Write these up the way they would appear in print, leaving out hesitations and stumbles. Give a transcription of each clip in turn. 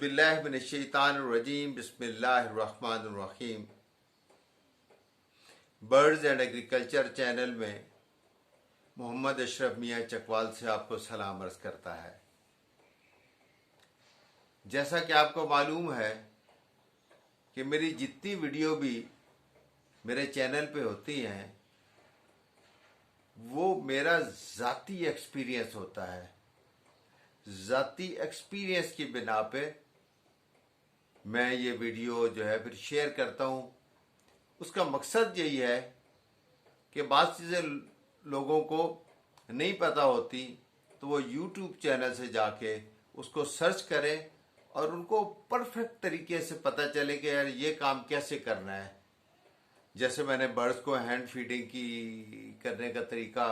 औज़ुबिल्लाहिमिनश्शैतानिर्रजीम बिस्मिल्लाहिर्रहमानिर्रहीम। Birds and agriculture channel में मोहम्मद अशरफ मियाँ चकवाल से आपको सलाम अर्ज़ करता है। जैसा कि आपको मालूम है कि मेरी जितनी वीडियो भी मेरे चैनल पे होती हैं वो मेरा ज़ाती एक्सपीरियंस होता है। ज़ाती एक्सपीरियंस की बिना पे मैं ये वीडियो जो है फिर शेयर करता हूँ। उसका मकसद यही है कि बात चीज़ें लोगों को नहीं पता होती तो वो YouTube चैनल से जाके उसको सर्च करें और उनको परफेक्ट तरीके से पता चले कि यार ये काम कैसे करना है। जैसे मैंने बर्ड्स को हैंड फीडिंग की करने का तरीका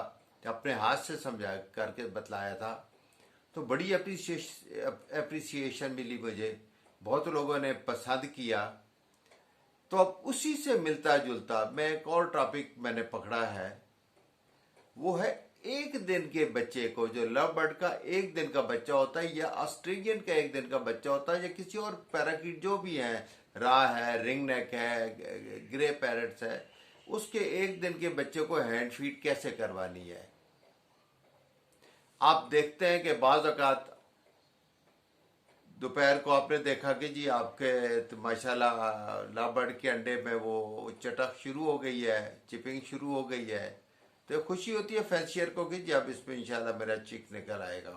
अपने हाथ से समझा करके बतलाया था, तो बड़ी अप्रिसिएशन मिली मुझे, बहुत लोगों ने पसंद किया। तो अब उसी से मिलता जुलता मैं एक और टॉपिक मैंने पकड़ा है, वो है एक दिन के बच्चे को, जो लव बर्ड का एक दिन का बच्चा होता है या ऑस्ट्रेलियन का एक दिन का बच्चा होता है या किसी और पैराकीट जो भी है, राह है, रिंग नेक है, ग्रे पैरट्स है, उसके एक दिन के बच्चे को हैंड फीड कैसे करवानी है। आप देखते हैं कि बाज़ औक़ात दोपहर को आपने देखा कि जी आपके तो माशाल्लाह लव बर्ड के अंडे में वो चटक शुरू हो गई है, चिपिंग शुरू हो गई है, तो खुशी होती है फैंसियर को कि जी अब इसमें इंशाल्लाह मेरा चिक निकल आएगा।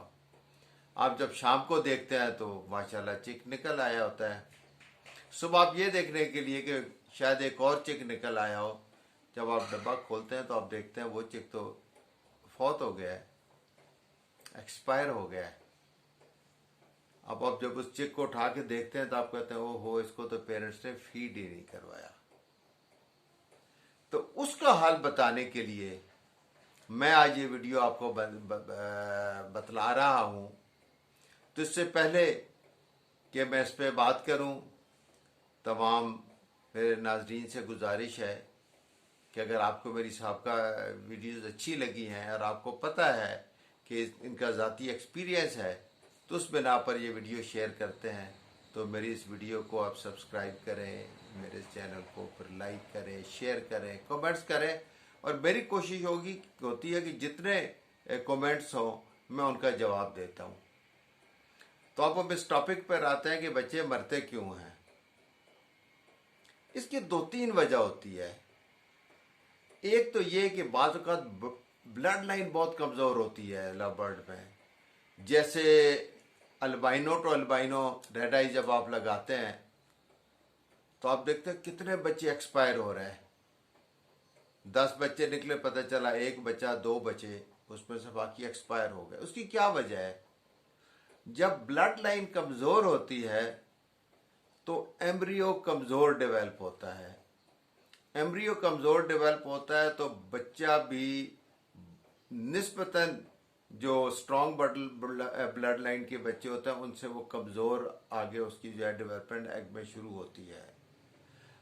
आप जब शाम को देखते हैं तो माशाल्लाह चिक निकल आया होता है। सुबह आप ये देखने के लिए कि शायद एक और चिक निकल आया हो, जब आप डब्बा खोलते हैं तो आप देखते हैं वो चिक तो फौत हो गया है, एक्सपायर हो गया है। अब आप जब उस चिक को उठा के देखते हैं तो आप कहते हैं ओहो, इसको तो पेरेंट्स ने फीड ही नहीं करवाया। तो उसका हाल बताने के लिए मैं आज ये वीडियो आपको बतला रहा हूं। तो इससे पहले कि मैं इस पर बात करूं, तमाम मेरे नाजरीन से गुजारिश है कि अगर आपको मेरी साहबका वीडियोस अच्छी लगी हैं और आपको पता है कि इनका ज़ाती एक्सपीरियंस है, तो उस बिना पर ये वीडियो शेयर करते हैं। तो मेरी इस वीडियो को आप सब्सक्राइब करें, मेरे चैनल को फिर लाइक करें, शेयर करें, कमेंट्स करें, और मेरी कोशिश होती है कि जितने कमेंट्स हों मैं उनका जवाब देता हूँ। तो अब हम इस टॉपिक पर आते हैं कि बच्चे मरते क्यों हैं। इसकी 2-3 वजह होती है। एक तो ये कि बाज़ औक़ात ब्लड लाइन बहुत कमज़ोर होती है लव बर्ड में। जैसे अल्बाइनो टू अल्बाइनो रेड आई जब आप लगाते हैं तो आप देखते हैं कितने बच्चे एक्सपायर हो रहे हैं। 10 बच्चे निकले, पता चला एक बचा, 2 बचे, उसमें से बाकी एक्सपायर हो गए। उसकी क्या वजह है? जब ब्लड लाइन कमज़ोर होती है तो एम्ब्रियो कमज़ोर डेवलप होता है। एम्ब्रियो कमज़ोर डेवलप होता है तो बच्चा भी निस्बतन जो स्ट्रॉन्ग ब्लड लाइन के बच्चे होते हैं उनसे वो कमज़ोर आगे उसकी जो है डेवलपमेंट एग में शुरू होती है।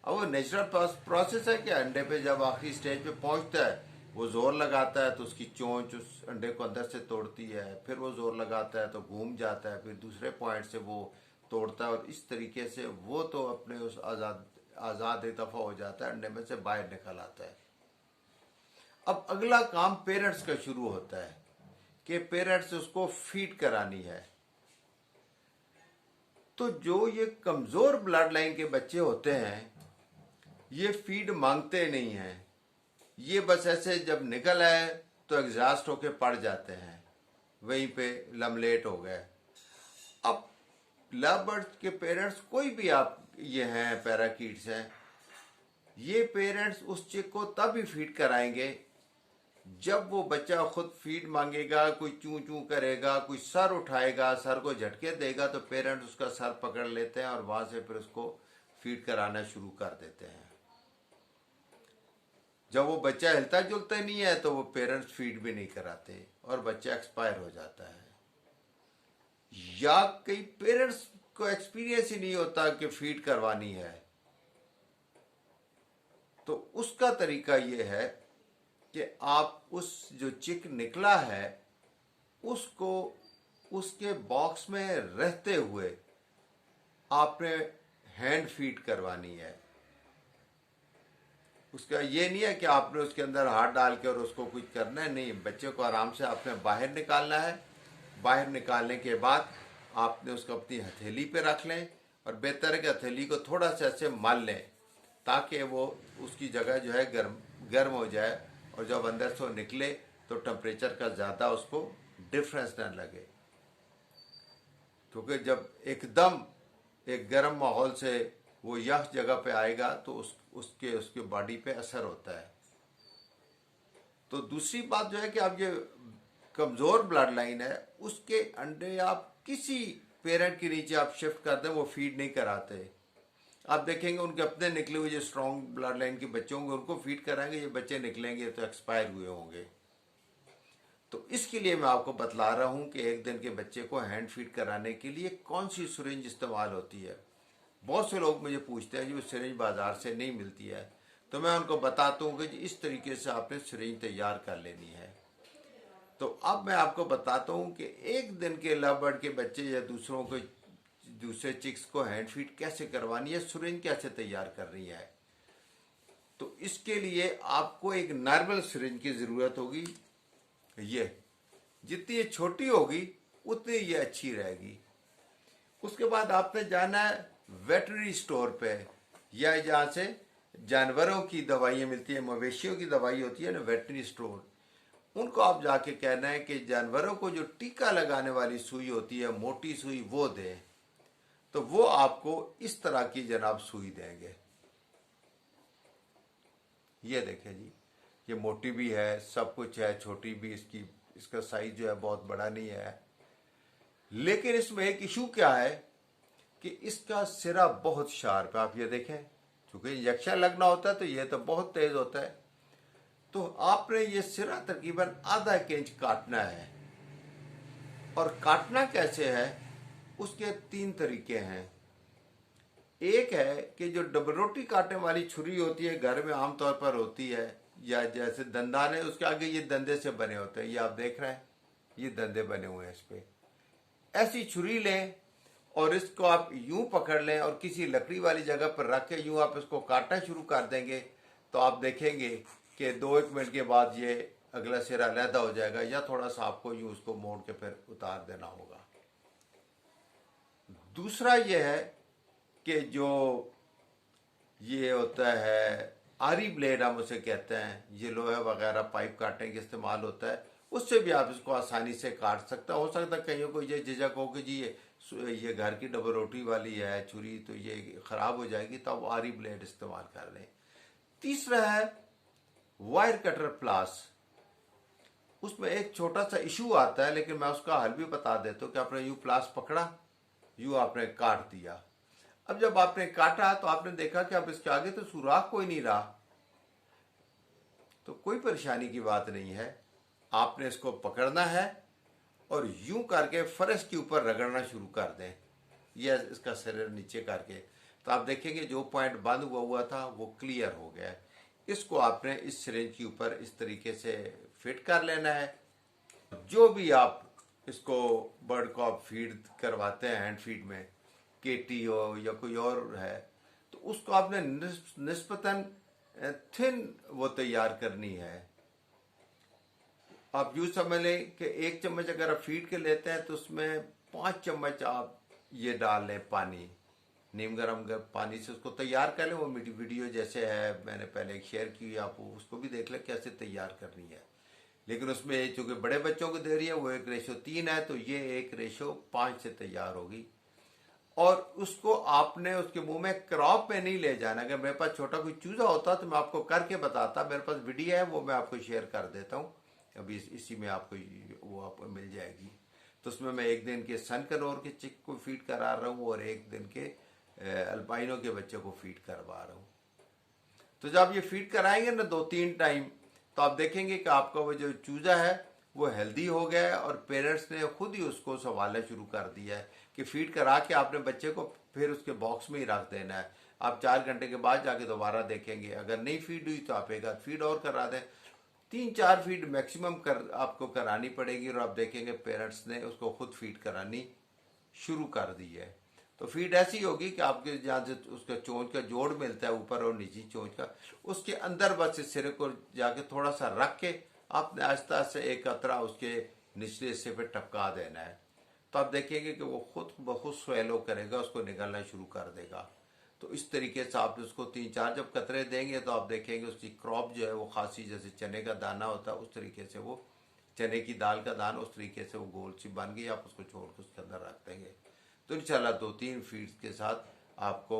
अब वो नेचुरल प्रोसेस है कि अंडे पे जब आखिरी स्टेज पे पहुंचता है वो जोर लगाता है तो उसकी चोंच उस अंडे को अंदर से तोड़ती है, फिर वो जोर लगाता है तो घूम जाता है, फिर दूसरे पॉइंट से वो तोड़ता है और इस तरीके से वो तो अपने उस आज़ाद एक दफ़ा हो जाता है, अंडे में से बाहर निकल आता है। अब अगला काम पेरेंट्स का शुरू होता है कि पेरेंट्स उसको फीड करानी है। तो जो ये कमज़ोर ब्लड लाइन के बच्चे होते हैं ये फीड मांगते नहीं हैं, ये बस ऐसे जब निकल आए तो एग्जॉस्ट होके पड़ जाते हैं, वहीं पे लमलेट हो गए। अब लव बर्ड्स के पेरेंट्स कोई भी आप ये हैं पैराकीट्स हैं, ये पेरेंट्स उस चिक को तब ही फीड कराएंगे जब वो बच्चा खुद फीड मांगेगा, कोई चूं चूं करेगा, कोई सर उठाएगा, सर को झटके देगा तो पेरेंट्स उसका सर पकड़ लेते हैं और वहां से फिर उसको फीड कराना शुरू कर देते हैं। जब वो बच्चा हिलता जुलता नहीं है तो वो पेरेंट्स फीड भी नहीं कराते और बच्चा एक्सपायर हो जाता है। या कई पेरेंट्स को एक्सपीरियंस ही नहीं होता कि फीड करवानी है। तो उसका तरीका ये है कि आप उस जो चिक निकला है उसको उसके बॉक्स में रहते हुए आपने हैंड फीड करवानी है। उसका ये नहीं है कि आपने उसके अंदर हाथ डाल के और उसको कुछ करना है, नहीं, बच्चे को आराम से आपने बाहर निकालना है। बाहर निकालने के बाद आपने उसको अपनी हथेली पे रख लें और बेहतर है कि हथेली को थोड़ा सा ऐसे मल लें ताकि वो उसकी जगह जो है गर्म गर्म हो जाए, और जब अंदर से वो निकले तो टेम्परेचर का ज़्यादा उसको डिफरेंस ना लगे, क्योंकि जब एकदम एक गर्म माहौल से वो यह जगह पे आएगा तो उसके उसके बॉडी पे असर होता है। तो दूसरी बात जो है कि आप ये कमज़ोर ब्लड लाइन है, उसके अंडे आप किसी पेरेंट के नीचे आप शिफ्ट कर दें, वो फीड नहीं कराते। आप देखेंगे उनके अपने निकले हुए जो स्ट्रॉन्ग ब्लड लाइन के बच्चे होंगे उनको फीड कराएंगे, ये बच्चे निकलेंगे तो एक्सपायर हुए होंगे। तो इसके लिए मैं आपको बतला रहा हूं कि एक दिन के बच्चे को हैंड फीड कराने के लिए कौन सी सिरिंज इस्तेमाल होती है। बहुत से लोग मुझे पूछते हैं जो सिरिंज बाजार से नहीं मिलती है, तो मैं उनको बताता हूँ कि इस तरीके से आपने सिरिंज तैयार कर लेनी है। तो अब मैं आपको बताता हूँ कि एक दिन के लव बर्ड के बच्चे या दूसरे चिक्स को हैंड फीड कैसे करवानी है, सिरिंज कैसे तैयार करनी है। तो इसके लिए आपको एक नॉर्मल सिरिंज की ज़रूरत होगी। ये जितनी ये छोटी होगी उतनी ये अच्छी रहेगी। उसके बाद आपने जाना है वेटरनरी स्टोर पे, या जहाँ से जानवरों की दवाइयाँ मिलती है, मवेशियों की दवाई होती है ना, वेटरनरी स्टोर, उनको आप जाके कहना है कि जानवरों को जो टीका लगाने वाली सुई होती है, मोटी सुई, वो दें। तो वो आपको इस तरह की जनाब सुई देंगे। ये देखें जी, ये मोटी भी है, सब कुछ है, छोटी भी, इसका साइज जो है बहुत बड़ा नहीं है। लेकिन इसमें एक इशू क्या है कि इसका सिरा बहुत शार्प है। आप ये देखें, क्योंकि इंजेक्शन लगना होता है तो ये तो बहुत तेज होता है। तो आपने ये सिरा तकरीबन आधा इंच काटना है। और काटना कैसे है, उसके 3 तरीके हैं। एक है कि जो डबल रोटी काटने वाली छुरी होती है, घर में आमतौर पर होती है, या जैसे दंदान है उसके आगे ये दंदे से बने होते हैं, ये आप देख रहे हैं, ये दंदे बने हुए हैं इस पे। ऐसी छुरी लें और इसको आप यूं पकड़ लें और किसी लकड़ी वाली जगह पर रख के यूं आप इसको काटना शुरू कर देंगे तो आप देखेंगे कि 2-1 मिनट के बाद ये अगला सिरा अलहदा हो जाएगा, या थोड़ा सा आपको यूं उसको मोड़ के फिर उतार देना होगा। दूसरा ये है कि जो ये होता है आरी ब्लेड, हम उसे कहते हैं, ये लोहे वगैरह पाइप काटने के इस्तेमाल होता है, उससे भी आप इसको आसानी से काट सकते हो सकता है कईयों को ये झिझक हो कि जी ये घर की डबल रोटी वाली है छुरी तो ये खराब हो जाएगी, तो आप आरी ब्लेड इस्तेमाल कर लें। तीसरा है वायर कटर प्लास। उसमें एक छोटा सा इशू आता है, लेकिन मैं उसका हल भी बता देता हूँ कि आपने यूं प्लास पकड़ा, यूं आपने काट दिया। अब जब आपने काटा तो आपने देखा कि अब इसके आगे तो सुराख कोई नहीं रहा, तो कोई परेशानी की बात नहीं है। आपने इसको पकड़ना है और यूं करके फर्श के ऊपर रगड़ना शुरू कर दें, ये इसका सिर नीचे करके, तो आप देखेंगे जो पॉइंट बंद हुआ था वो क्लियर हो गया है। इसको आपने इस सिरिंज के ऊपर इस तरीके से फिट कर लेना है। जो भी आप इसको बर्ड को आप फीड करवाते हैं हैंड फीड में, केटी हो या कोई और है, तो उसको आपने निस्बतन थिन वो तैयार करनी है। आप यूँ समझ लें कि 1 चम्मच अगर आप फीड के लेते हैं तो उसमें 5 चम्मच आप ये डाल लें पानी, नीम गर्म पानी से उसको तैयार कर लें। वो वीडियो जैसे है मैंने पहले शेयर की, आप उसको भी देख लें कैसे तैयार करनी है। लेकिन उसमें चूंकि बड़े बच्चों को दे रही है वो 1:3 है, तो ये 1:5 से तैयार होगी। और उसको आपने उसके मुंह में क्रॉप में नहीं ले जाना। अगर मेरे पास छोटा कोई चूजा होता तो मैं आपको करके बताता, मेरे पास वीडियो है वो मैं आपको शेयर कर देता हूँ अभी, इसी में आपको वो आपको मिल जाएगी। तो उसमें मैं 1 दिन के सन कनौर के चिक को फीड करा रहा हूँ और 1 दिन के अल्पाइनों के बच्चे को फीड करवा रहा हूँ। तो जब ये फीड कराएंगे ना 2-3 टाइम, तो आप देखेंगे कि आपका वो जो चूजा है वो हेल्दी हो गया है और पेरेंट्स ने खुद ही उसको संभालना शुरू कर दिया है कि फीड करा के आपने बच्चे को फिर उसके बॉक्स में ही रख देना है। आप 4 घंटे के बाद जाके दोबारा देखेंगे, अगर नहीं फीड हुई तो आप एक आध फीड और करा दें। 3-4 फीड मैक्सिमम आपको करानी पड़ेगी और आप देखेंगे पेरेंट्स ने उसको खुद फीड करानी शुरू कर दी है। तो फीड ऐसी होगी कि आपके जहाँ से उसका चोंच का जोड़ मिलता है ऊपर और नीचे चोंच का, उसके अंदर बस इस सिरे को जाके थोड़ा सा रख के आपने आहिस्ता आहिस्ता एक कतरा उसके निचले हिस्से पे टपका देना है। तो आप देखेंगे कि वो खुद बहुत स्वेलो करेगा, उसको निकलना शुरू कर देगा। तो इस तरीके से आप उसको 3-4 जब कतरे देंगे तो आप देखेंगे उसकी क्रॉप जो है वो खासी जैसे चने का दाना होता है उस तरीके से, वो चने की दाल का दाना उस तरीके से वो गोल सी बन गई। आप उसको छोड़ कर उसके अंदर रख देंगे तो इंशाल्लाह 2-3 फीड्स के साथ आपको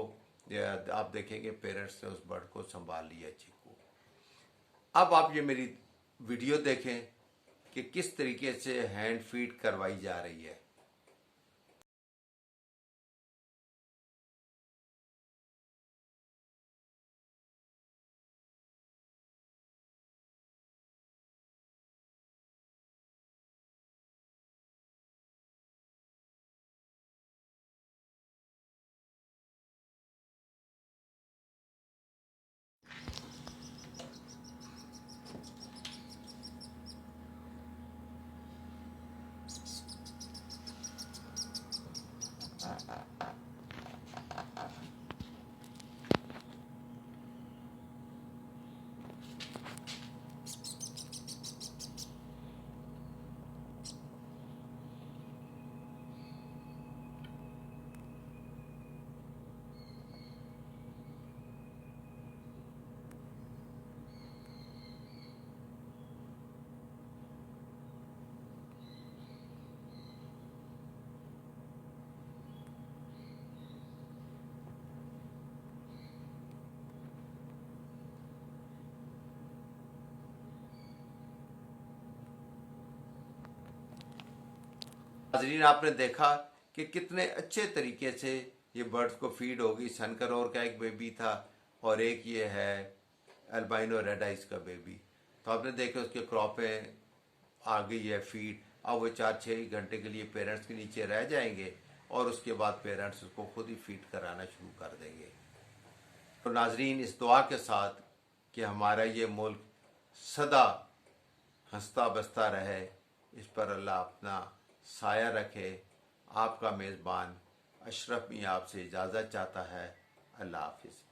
आप देखेंगे पेरेंट्स ने उस बर्ड को संभाल लिया चीकू। अब आप ये मेरी वीडियो देखें कि किस तरीके से हैंड फीड करवाई जा रही है। नाजरीन, आपने देखा कि कितने अच्छे तरीके से ये बर्ड्स को फीड होगी। सनकरोर का एक बेबी था और एक ये है अल्बाइनो रेड आइज का बेबी। तो आपने देखा उसके क्रॉपें आ गई है फीड। अब वो 4-6 घंटे के लिए पेरेंट्स के नीचे रह जाएंगे और उसके बाद पेरेंट्स उसको खुद ही फीड कराना शुरू कर देंगे। तो नाजरीन, इस दुआ के साथ कि हमारा ये मुल्क सदा हंसता बसता रहे, इस पर अल्लाह अपना साया रखे। आपका मेज़बान अशरफ मियां आपसे इजाज़त चाहता है। अल्लाह हाफिज़।